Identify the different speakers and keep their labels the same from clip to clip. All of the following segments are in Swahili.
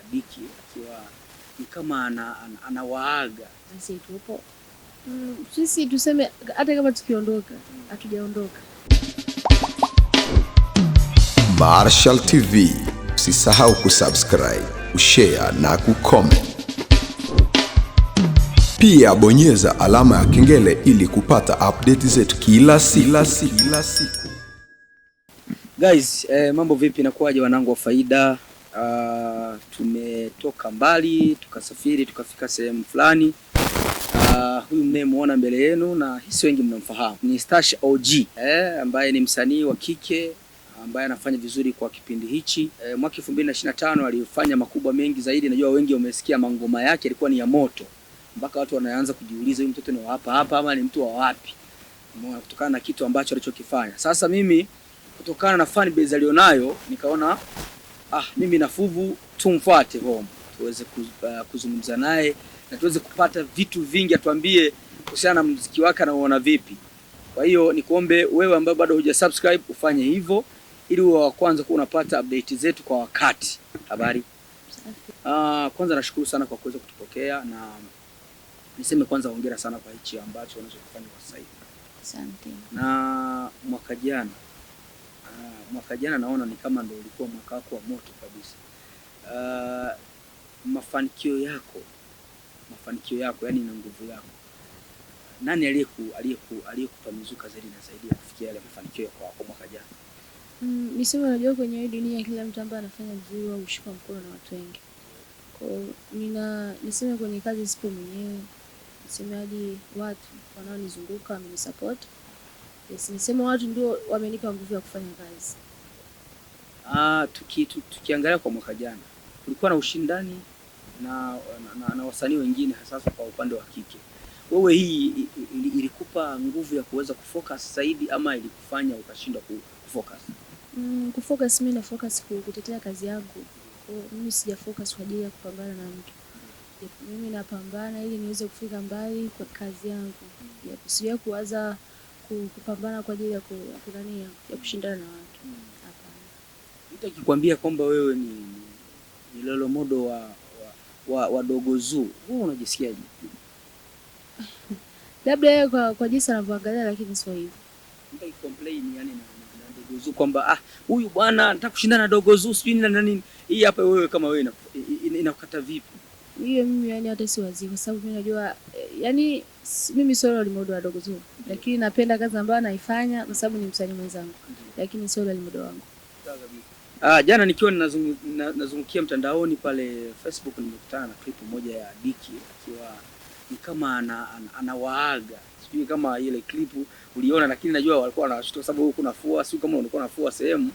Speaker 1: Diki akiwa ni kama anawaaga.
Speaker 2: Sisi tupo. Sisi tuseme hata kama tukiondoka, hatujaondoka.
Speaker 3: Marshal TV, usisahau kusubscribe, kushare na kucomment. Pia bonyeza alama ya kengele ili kupata update zetu kila siku.
Speaker 1: Guys, mambo vipi na kuaje wanangu wa faida? Tumetoka mbali, tukasafiri, tukafika sehemu fulani. Huyu mnayemuona mbele yenu na hisi wengi mnamfahamu. Ni Stash OG, ambaye ni msanii wa kike ambaye anafanya vizuri kwa kipindi hichi. Mwaka 2025 alifanya makubwa mengi zaidi. Najua wengi wamesikia mangoma yake ilikuwa ni ya moto. Mpaka watu wanaanza kujiuliza huyu mtoto ni wa hapa ama ni mtu wa wapi? Umeona, kutokana na kitu ambacho alichokifanya. Sasa mimi kutokana na fan base alionayo nikaona mimi na Fuvu tumfuate home tuweze kuzungumza naye na tuweze kupata vitu vingi, atuambie kuhusiana na muziki wake anaoona vipi. Kwa hiyo nikuombe wewe ambaye bado hujasubscribe ufanye hivyo ili uwe wa kwanza kuwa unapata update zetu kwa wakati. Habari? Kwanza nashukuru sana kwa kuweza kutupokea na niseme kwanza hongera sana kwa hichi ambacho unachofanya kwa sasa hivi.
Speaker 2: Asante.
Speaker 1: Na mwaka jana naona ni kama ndio ulikuwa mwaka wako wa moto kabisa. Mafanikio yako yani na nguvu yako. Nani aliyekupa mizuka zaidi na zaidi ya kufikia yale mafanikio kwa mwaka jana?
Speaker 2: Niseme unajua kwenye hii dunia kila mtu ambaye anafanya vizuri au kushika mkono na watu wengi. Kwa niseme kwenye kazi sipo mwenyewe. Niseme hadi watu wanaonizunguka wamenisupport. Yes, niseme watu ndio wamenipa nguvu ya kufanya kazi.
Speaker 1: Tukiangalia kwa mwaka jana kulikuwa na ushindani na wasanii wengine hasa kwa upande wa kike. Wewe hii ilikupa nguvu ya kuweza kufocus zaidi ama ilikufanya ukashindwa kufocus?
Speaker 2: Kufocus, mimi na focus kutetea kazi yangu. Mimi sija focus kwa ajili ya kupambana na mtu. Mimi napambana ili niweze kufika mbali kwa kazi yangu. Sija kuwaza kupambana kwa ajili ya kushindana na watu. Hapana.
Speaker 1: Mtu akikwambia kwamba wewe ni lolo modo wa Dogo Zuu, wewe unajisikiaje?
Speaker 2: Labda yeye kwa jinsi anavyoangalia, lakini sio hivyo.
Speaker 1: Mtu complain yani na Dogo Zuu kwamba huyu bwana anataka kushindana na Dogo Zuu sijui na nini. Hii hapa wewe kama wewe inakukata vipi?
Speaker 2: Hiyo mimi yani hata si wazi kwa sababu mimi najua yani mimi sio lolo modo wa Dogo Zuu, lakini napenda kazi ambayo anaifanya kwa sababu ni msanii mwenzangu, lakini sio lolo modo wangu.
Speaker 1: Jana nikiwa nazungukia mtandaoni pale Facebook nimekutana na clip moja ya Diki akiwa ni kama anawaaga. Sijui kama ile clip uliona, lakini najua walikuwa wanashutua sababu huko nafua, sio kama ulikuwa nafua sehemu.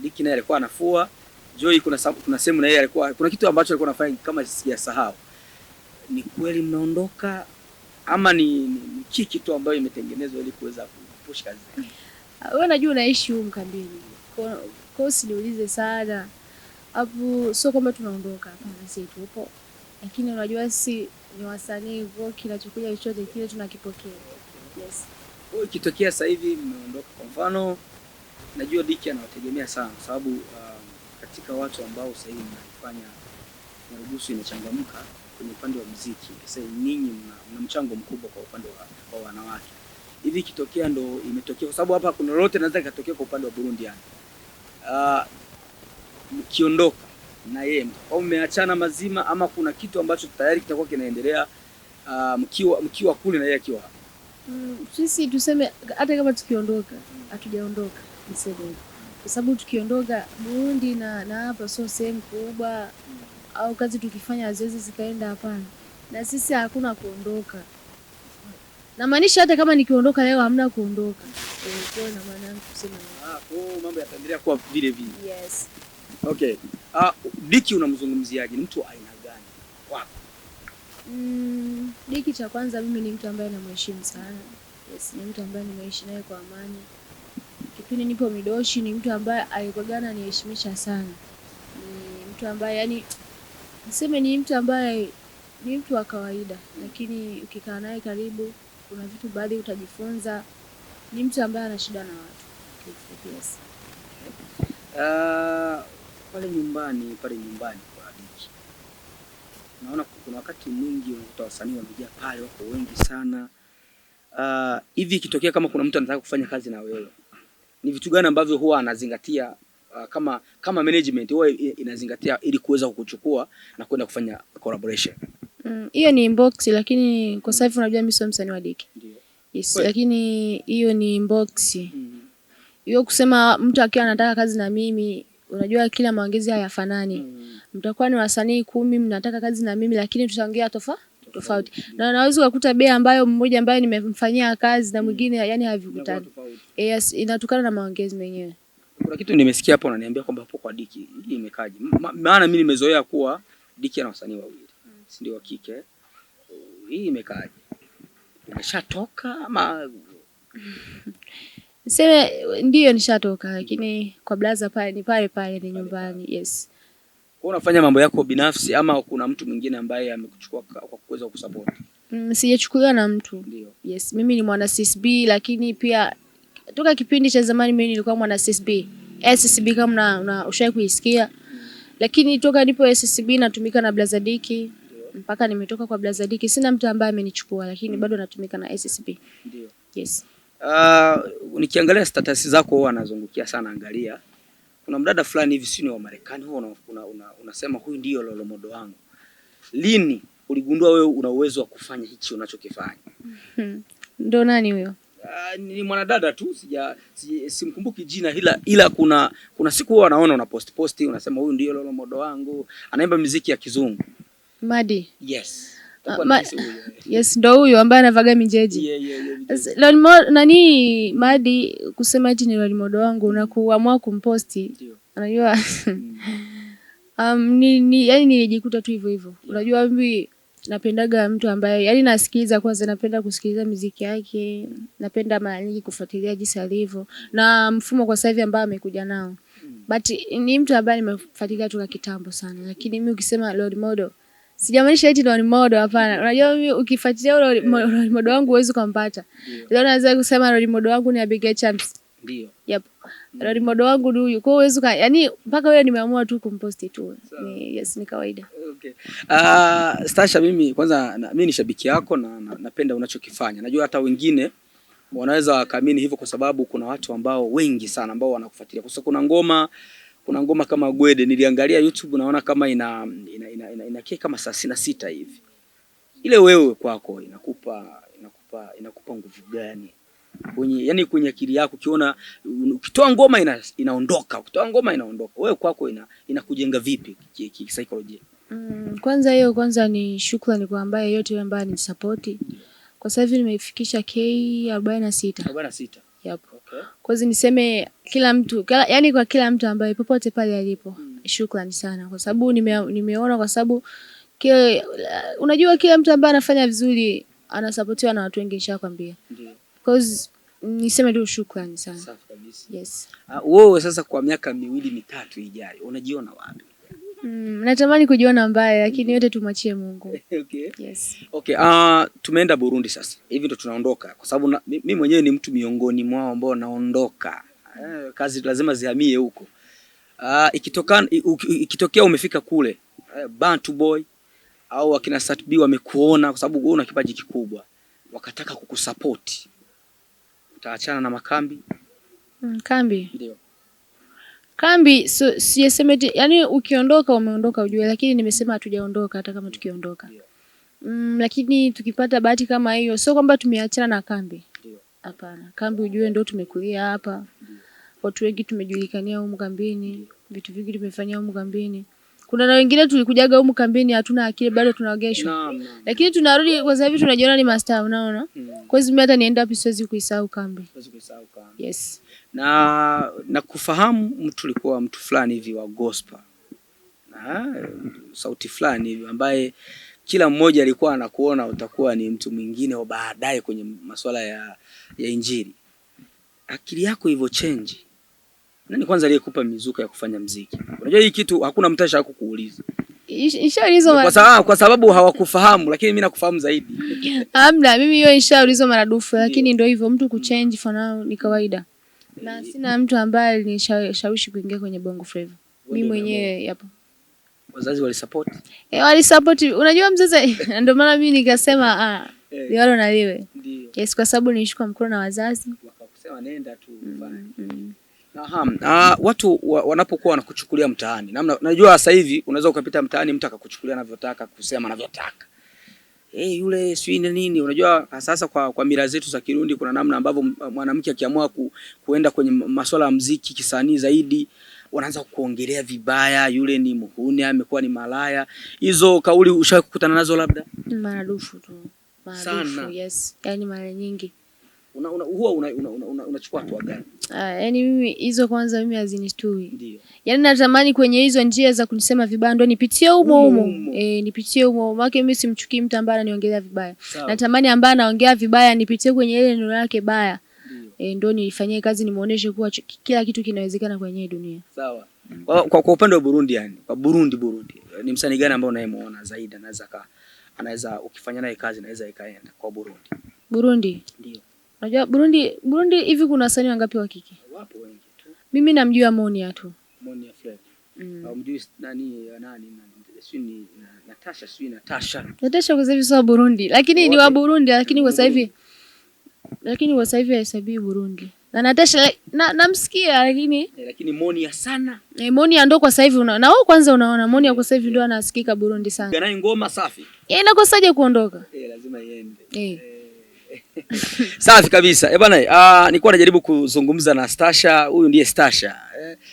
Speaker 1: Diki naye alikuwa anafua. Joy kuna sehemu na yeye alikuwa kuna kitu ambacho alikuwa anafanya kama sijasahau. Ni kweli mnaondoka ama ni kiki tu ambayo imetengenezwa ili kuweza kupush kazi?
Speaker 2: Wewe unajua unaishi huko mkambini. Kwa usiniulize sana. Hapo sio kama tunaondoka, hapana, sisi tupo. Lakini unajua si ni wasanii, kwa kinachokuja chochote kile tunakipokea. Yes.
Speaker 1: Wewe ikitokea sasa hivi mmeondoka kwa mfano, najua Diki anawategemea sana kwa sababu katika watu ambao sasa hivi mnafanya Nyarugusu imechangamka kwenye upande wa muziki. Sasa ninyi mna mchango mkubwa kwa upande wa wanawake. Hivi ikitokea ndo imetokea kwa sababu hapa kuna lolote naweza ikatokea kwa upande wa Burundi yani. Mkiondoka na yeye au mmeachana mazima ama kuna kitu ambacho tayari kitakuwa kinaendelea mkiwa kule na yeye akiwa hapa?
Speaker 2: Sisi tuseme hata kama tukiondoka, hatujaondoka. Niseme kwa sababu tukiondoka Burundi na hapa sio sehemu kubwa au kazi tukifanya haziwezi zikaenda, hapana. Na sisi hakuna kuondoka. Na maanisha hata kama nikiondoka leo hamna kuondoka. Kwa na maana yangu kusema
Speaker 1: mambo yataendelea kuwa vile vile.
Speaker 2: Yes.
Speaker 1: Okay. Diki unamzungumziaje? Ni mtu wa aina gani kwako?
Speaker 2: Diki cha kwanza mimi ni mtu ambaye namheshimu sana. Yes, ni mtu ambaye nimeishi naye kwa amani. Kipindi nipo Midoshi ni mtu ambaye alikogana niheshimisha sana. Ni mtu ambaye yani niseme ni mtu ambaye ni mtu wa kawaida, lakini ukikaa naye karibu kuna vitu baadhi utajifunza. Ni mtu ambaye ana shida na watu. Yes.
Speaker 1: Pale nyumbani kwa Diki. Naona kuna wakati mwingi unakuta wasanii wamejaa pale, wako wengi sana. Hivi ikitokea kama kuna mtu anataka kufanya kazi na wewe, ni vitu gani ambavyo huwa anazingatia kama management huwa inazingatia ili kuweza kukuchukua na kwenda kufanya collaboration?
Speaker 2: Hiyo ni inbox, lakini kwa sasa hivi unajua mimi sio msanii wa Diki.
Speaker 1: Ndio.
Speaker 2: Yes, lakini hiyo ni inbox. Hiyo kusema mtu akiwa anataka kazi na mimi, unajua kila maongezi hayafanani. Mtakuwa ni wasanii 10 mnataka kazi na mimi, lakini tutaongea tofauti. Na naweza kukuta bei ambayo mmoja ambaye nimemfanyia kazi na mwingine yani havikutani. Yes, inatokana na maongezi menyewe.
Speaker 1: Kuna kitu nimesikia hapo unaniambia kwamba hapo kwa Diki hii imekaje? Maana mimi nimezoea kuwa Diki ana wasanii wawili. Si ndio wa kike. Hii imekaje? Umeshatoka ama
Speaker 2: Niseme ndio nishatoka, lakini kwa blaza pale ni pale ni nyumbani. Yes.
Speaker 1: Kwa unafanya mambo yako binafsi ama kuna mtu mwingine ambaye amekuchukua kwa kuweza kusupport?
Speaker 2: Sijachukuliwa na mtu.
Speaker 1: Ndio.
Speaker 2: Yes, mimi ni mwana SSB, lakini pia toka kipindi cha zamani mimi nilikuwa mwana SSB. SSB kama ushawahi kuisikia. Lakini toka nipo SSB natumika na Blaza Diki. Mpaka nimetoka kwa Blaza Diki sina mtu ambaye amenichukua, lakini bado natumika na SSB.
Speaker 1: Ndio.
Speaker 2: Yes.
Speaker 1: Nikiangalia status zako huwa anazungukia sana, angalia. Kuna mdada fulani hivi sio wa Marekani, huwa unasema huyu ndio role model wangu. Lini uligundua wewe una uwezo wa kufanya hichi unachokifanya?
Speaker 2: Ndio nani huyo?
Speaker 1: Ni mwanadada tu, simkumbuki jina, ila kuna siku huwa naona una post unasema huyu ndio role model wangu, anaimba muziki ya kizungu.
Speaker 2: Madi.
Speaker 1: Yes.
Speaker 2: Yes, ndo huyo ambaye anavaga mijeji. Nani Madi kusema eti ni role model wangu na kuamua kumposti. Unajua yani nilijikuta tu hivyo. Unajua mimi napendaga mtu ambaye yani nasikiliza, kwanza napenda kusikiliza muziki yake, napenda mara nyingi kufuatilia jinsi alivyo na mfumo kwa sasa hivi ambao amekuja nao. But ni mtu ambaye nimefuatilia toka kitambo sana, lakini mimi ukisema role model sijamaanisha eti role model, hapana. Unajua mimi ukifuatilia role model wangu huwezi kumpata. Leo naweza kusema role model wangu ni Abigail Chams.
Speaker 1: Ndio.
Speaker 2: Yep. Role model wangu ndio huyo. Kwa hiyo huwezi yani mpaka wewe nimeamua tu kumposti tu. Yes, ni kawaida.
Speaker 1: Okay. Stasha, mimi kwanza mimi ni shabiki yako na napenda unachokifanya. Najua hata wengine wanaweza wakaamini hivyo kwa sababu kuna watu ambao wengi sana ambao wanakufuatilia. Kwa sababu kuna ngoma kama Gwede niliangalia YouTube, naona kama ina kama 36 hivi. Ile wewe kwako inakupa nguvu gani? Kwenye akili yako ukiona ukitoa ngoma inaondoka, ukitoa ngoma inaondoka. Wewe kwako inakujenga vipi kisaikolojia?
Speaker 2: Kwanza ni shukrani kwa ambaye yote ambaye ni support. Kwa sasa hivi nimefikisha K46. 46. Yep. Okay. Kwa hiyo niseme kila mtu, yani kwa kila mtu ambaye popote pale alipo, shukrani sana kwa sababu nimeona, kwa sababu unajua kila mtu ambaye anafanya vizuri anasupportiwa na watu wengi, nishakwambia. Ndio. Because niseme tu shukrani sana.
Speaker 1: Safi kabisa.
Speaker 2: Yes.
Speaker 1: Wewe sasa kwa miaka 2-3 ijayo unajiona wapi?
Speaker 2: Natamani kujiona mbaya, lakini yote tumachie Mungu.
Speaker 1: Okay.
Speaker 2: Yes.
Speaker 1: Okay, tumeenda Burundi sasa. Hivi ndo tunaondoka kwa sababu mimi mwenyewe ni mtu miongoni mwao ambao naondoka. Kazi lazima zihamie huko. Ikitokea umefika kule, Bantu Boy au akina Satb wamekuona kwa sababu wewe una kipaji kikubwa, wakataka kukusupport, utaachana na makambi?
Speaker 2: Kambi.
Speaker 1: Ndio.
Speaker 2: Kambi siyesema yani ukiondoka umeondoka ujue, lakini nimesema hatujaondoka hata kama tukiondoka. Lakini tukipata bahati kama hiyo sio kwamba tumeachana na kambi. Hapana. Kambi ujue ndio tumekulia hapa. Watu wengi tumejulikania humu kambini, vitu vingi tumefanyia humu kambini. Kuna na wengine tulikujaga humu kambini hatuna akili bado tunaogeshwa. Lakini tunarudi kwa sababu tunajiona ni master, unaona? Kwa hiyo mimi hata nienda wapi siwezi kuisahau kambi. Yes.
Speaker 1: Na kufahamu mtu ulikuwa mtu fulani hivi wa gospel. Sauti fulani hivi ambaye kila mmoja alikuwa anakuona utakuwa ni mtu mwingine wa baadaye kwenye masuala ya injili. Akili yako hivyo change. Nani kwanza aliyekupa mizuka ya kufanya muziki? Unajua hii kitu hakuna mtasha wako kuuliza.
Speaker 2: Ishaulizwa
Speaker 1: kwa sababu hawakufahamu, lakini mimi nakufahamu zaidi.
Speaker 2: Hamna, mimi hiyo ishaulizwa maradufu, lakini ndio hivyo, mtu kuchange for now ni kawaida. Na sina mtu ambaye alinishawishi kuingia kwenye Bongo Flava. Mimi mwenyewe yapo.
Speaker 1: Wazazi walisupport?
Speaker 2: Walisupport. Unajua mzazi ndio maana mimi nikasema liwalo na liwe. Ndio. Yes, kwa sababu nilishukua mkono na wazazi.
Speaker 1: Wakakusema nenda tu fanye. Watu wanapokuwa wanakuchukulia mtaani. Najua sasa hivi unaweza ukapita mtaani mtu akakuchukulia anavyotaka, kusema anavyotaka. Yule sio nini, unajua sasa kwa mila zetu za Kirundi kuna namna ambavyo mwanamke akiamua kuenda kwenye masuala ya muziki kisanii zaidi wanaanza kuongelea vibaya, yule ni muhuni, amekuwa ni malaya. Hizo kauli ushawahi kukutana nazo labda?
Speaker 2: Maradufu tu. Maradufu, yes. Yaani mara nyingi.
Speaker 1: Unachukua hatua gani?
Speaker 2: Yaani mimi hizo kwanza mimi hazinitui. Ndio. Yaani natamani kwenye hizo njia za kunisema vibaya ndio nipitie humo. Nipitie humo. Maana mimi simchukii mtu ambaye ananiongelea vibaya. Natamani ambaye anaongea vibaya nipitie kwenye ile neno lake baya. Ndio nifanyie kazi nimuoneshe kuwa kila kitu kinawezekana kwenye dunia.
Speaker 1: Sawa. Kwa upande wa Burundi yani, kwa Burundi ni msanii gani ambaye unayemuona zaidi anaweza ukifanya naye kazi naweza ikaenda kwa Burundi?
Speaker 2: Burundi? Ndio. Unajua Burundi hivi kuna wasanii wangapi wa kike?
Speaker 1: Wapo wengi tu.
Speaker 2: Mimi namjua Monia tu.
Speaker 1: Monia Fred. Mjui nani ni Natasha.
Speaker 2: Natasha kwa sababu sio Burundi, lakini ni wa Burundi lakini kwa sasa hivi haisabii Burundi. Na Natasha namsikia
Speaker 1: lakini Monia sana.
Speaker 2: Monia ndo kwa sasa hivi na wewe kwanza unaona Monia kwa sasa hivi ndo anasikika Burundi sana.
Speaker 1: Gana ngoma safi.
Speaker 2: Inakosaje kuondoka?
Speaker 1: Lazima iende. Safi kabisa. Bwana, nilikuwa najaribu kuzungumza na Stasha. Huyu ndiye Stasha.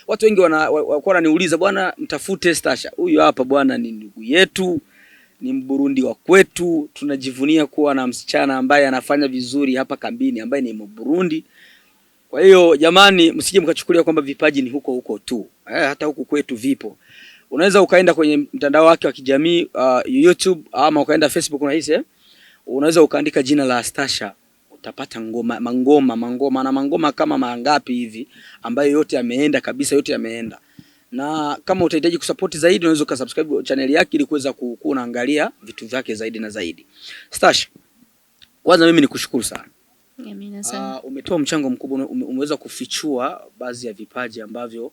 Speaker 1: Watu wengi walikuwa wananiuliza bwana, mtafute Stasha. Huyu hapa bwana ni ndugu yetu, ni Mburundi wa kwetu. Tunajivunia kuwa na msichana ambaye anafanya vizuri hapa kambini ambaye ni Mburundi. Kwa hiyo jamani, msije mkachukulia kwamba vipaji ni huko tu. Hata huku kwetu vipo. Unaweza ukaenda kwenye mtandao wake wa kijamii YouTube ama ukaenda Facebook unahisi unaweza ukaandika jina la Stasha, utapata mangoma kama mangapi hivi ambayo yote yameenda kabisa, yote yameenda. Na kama utahitaji kusupport zaidi unaweza ukasubscribe channel yake ili kuweza kuangalia vitu vyake zaidi na zaidi. Stasha, kwanza mimi nikushukuru sana.
Speaker 2: Amina sana.
Speaker 1: Umetoa mchango mkubwa, umeweza kufichua baadhi ya vipaji ambavyo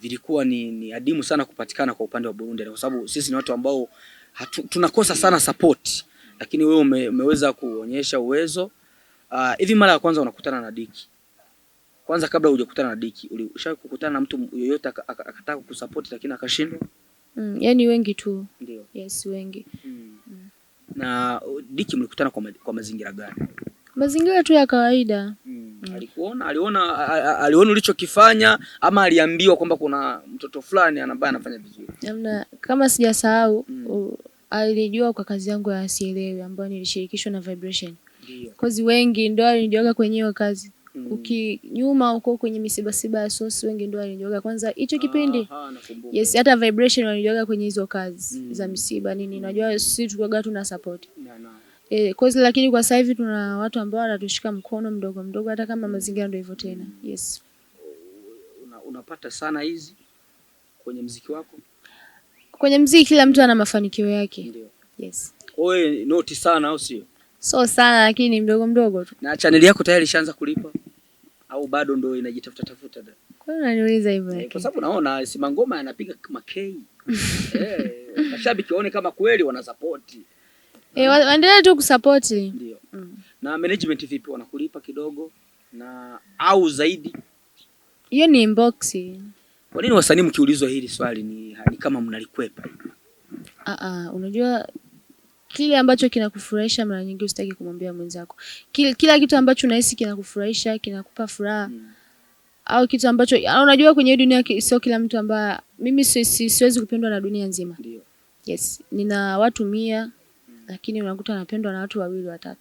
Speaker 1: vilikuwa ni adimu sana kupatikana kwa upande wa Burundi, kwa sababu sisi ni watu ambao tunakosa sana support. Lakini wewe umeweza kuonyesha uwezo. Hivi mara ya kwanza unakutana na Diki. Kwanza kabla hujakutana na Diki, ulishawahi kukutana na mtu yoyote akataka kukusupport lakini akashindwa?
Speaker 2: Yaani wengi tu.
Speaker 1: Ndio.
Speaker 2: Yes, wengi.
Speaker 1: Na Diki mlikutana kwa mazingira gani?
Speaker 2: Mazingira tu ya kawaida.
Speaker 1: Aliona ulichokifanya ama aliambiwa kwamba kuna mtoto fulani ambaye anafanya vizuri?
Speaker 2: Kama sijasahau alijua kwa kazi yangu ya Asielewi ambayo nilishirikishwa na Vibration. Ndio. Kozi wengi ndio alinijoga kwenye hiyo kazi. Ukinyuma huko kwenye misiba ya sosi wengi ndio alinijoga kwanza hicho kipindi. Yes, hata Vibration walinijoga kwenye hizo kazi za misiba nini. Najua sisi tulikuwa tuna support. Kozi lakini kwa sasa hivi tuna watu ambao wanatushika mkono mdogo hata kama mazingira ndio hivyo tena. Yes.
Speaker 1: Unapata sana hizi kwenye muziki wako?
Speaker 2: Kwenye muziki kila mtu ana mafanikio yake.
Speaker 1: Ndio.
Speaker 2: Yes.
Speaker 1: Wewe noti sana au sio?
Speaker 2: So sana lakini mdogo tu.
Speaker 1: Na channel yako tayari ishaanza kulipa au bado ndio inajitafuta?
Speaker 2: Kwa nini unaniuliza hivyo?
Speaker 1: Kwa sababu naona si mangoma yanapiga kama K. Mashabiki waone kama kweli wana support.
Speaker 2: Waendelee tu kusupport.
Speaker 1: Ndio. Na management vipi, wanakulipa kidogo na au zaidi?
Speaker 2: Hiyo ni inbox.
Speaker 1: Kwa nini wasanii mkiulizwa hili swali ni kama mnalikwepa hivi?
Speaker 2: Unajua kile ambacho kinakufurahisha mara nyingi usitaki kumwambia mwenzako. Kila kitu ambacho unahisi kinakufurahisha, kinakupa furaha au kitu ambacho unajua kwenye dunia sio kila mtu ambaye mimi siwezi kupendwa na dunia nzima.
Speaker 1: Ndio.
Speaker 2: Yes, nina watu 100 lakini unakuta napendwa na watu 2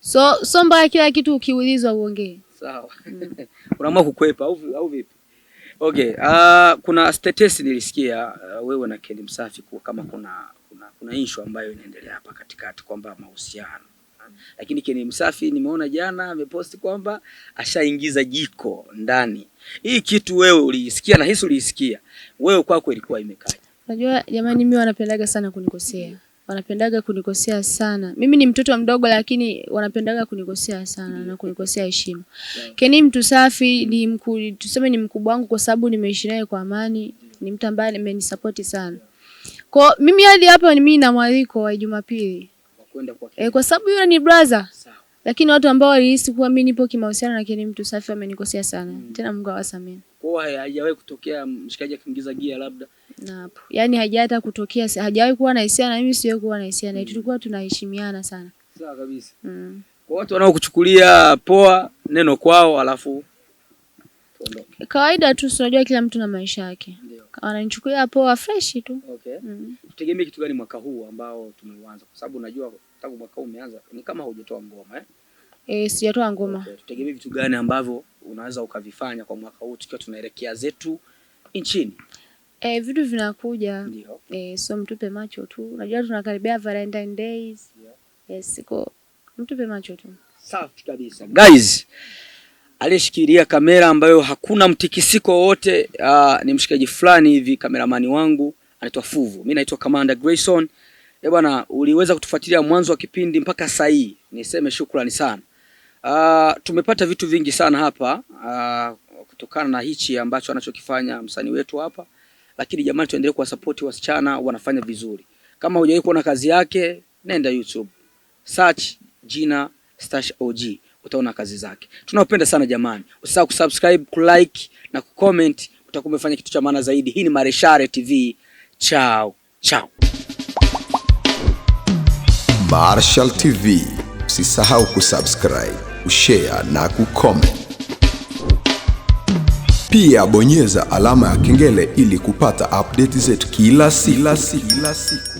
Speaker 2: 3. So mbaya kila kitu ukiulizwa uongee.
Speaker 1: Sawa. Unaamua kukwepa au vipi? Okay, kuna status nilisikia wewe na Kenny Msafi kwa kama kuna issue ambayo inaendelea hapa katikati kwamba mahusiano. Lakini Kenny Msafi nimeona jana ameposti kwamba ashaingiza jiko ndani. Hii kitu wewe uliisikia na hisi uliisikia. Wewe kwako ilikuwa imekaje?
Speaker 2: Unajua jamani, mimi wanapendaga sana kunikosea. Wanapendaga kunikosea sana. Mimi ni mtoto mdogo lakini wanapendaga kunikosea sana na kunikosea heshima. Kenny mtu safi, tuseme ni mkubwa wangu kwa sababu nimeishi naye kwa amani. Ni mtu ambaye amenisupport sana. Kwa mimi hadi hapa ni mimi na mwaliko wa Jumapili.
Speaker 1: Kwenda kwa
Speaker 2: Kwa sababu yule ni brother. Sawa. Lakini watu ambao walihisi kuwa mimi nipo kimahusiano na kile mtu safi wamenikosea sana. Tena Mungu awasamehe.
Speaker 1: Kwa hiyo haijawahi kutokea mshikaji akiingiza gia labda.
Speaker 2: Na hapo. Yaani hajata kutokea, hajawahi kuwa na hisia na mimi siwe kuwa na hisia na tulikuwa tunaheshimiana sana.
Speaker 1: Sawa kabisa. Kwa watu wanaokuchukulia poa neno kwao alafu tuondoke.
Speaker 2: Kawaida tu, unajua kila mtu na maisha yake. Ananichukulia poa fresh tu.
Speaker 1: Okay. Tutegemee kitu gani mwaka huu ambao tumeuanza? Kwa sababu unajua tangu mwaka huu umeanza ni kama hujatoa ngoma
Speaker 2: sijatoa ngoma. Okay.
Speaker 1: Tutegemee vitu gani ambavyo unaweza ukavifanya kwa mwaka huu tukiwa tunaelekea zetu nchini?
Speaker 2: Vitu vinakuja. Ndio. So mtupe macho tu. Unajua tunakaribia Valentine Days. Yes, siko mtupe macho tu.
Speaker 1: Safi kabisa. Guys, aliyeshikilia kamera ambayo hakuna mtikisiko wote ni mshikaji fulani hivi, kameramani wangu anaitwa Fuvu. Mimi naitwa Commander Grayson. Bwana, uliweza kutufuatilia mwanzo wa kipindi mpaka sasa hii. Niseme shukrani sana. Tumepata vitu vingi sana hapa kutokana na hichi ambacho anachokifanya msanii wetu hapa. Lakini jamani, tuendelee kwa support wasichana, wanafanya vizuri. Kama hujawahi kuona kazi yake, nenda YouTube. Search jina Stash OG, utaona kazi zake. Tunawapenda sana jamani. Usisahau kusubscribe, kulike na kucomment. Utakuwa umefanya kitu cha maana zaidi. Hii ni Mareshare TV. Ciao, ciao.
Speaker 3: Marshal TV. Usisahau kusubscribe, kushare na kucomment. Pia bonyeza alama ya kengele ili kupata update zetu kila siku.